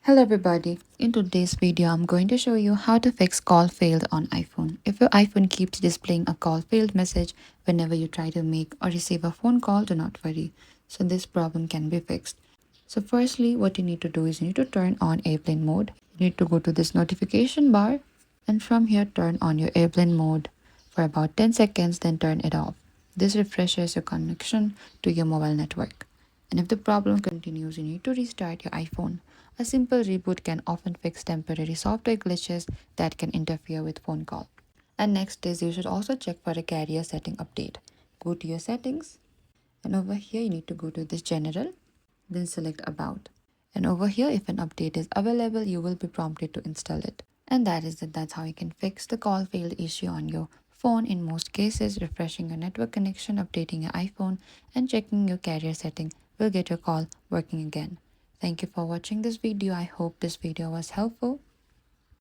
Hello everybody, in today's video I'm going to show you how to fix call failed on iPhone. If your iPhone keeps displaying a call failed message whenever you try to make or receive a phone call, do not worry. So this problem can be fixed. So firstly, what you need to do is you need to turn on airplane mode. You need to go to this notification bar and from here turn on your airplane mode for about 10 seconds, then turn it off. This refreshes your connection to your mobile network. And if the problem continues, you need to restart your iPhone. A simple reboot can often fix temporary software glitches that can interfere with phone call. And next is you should also check for a carrier setting update. Go to your settings and over here you need to go to this general, then select about. And over here if an update is available, you will be prompted to install it. And that is it. That's how you can fix the call failed issue on your phone in most cases. Refreshing your network connection, updating your iPhone, and checking your carrier setting will get your call working again. Thank you for watching this video. I hope this video was helpful.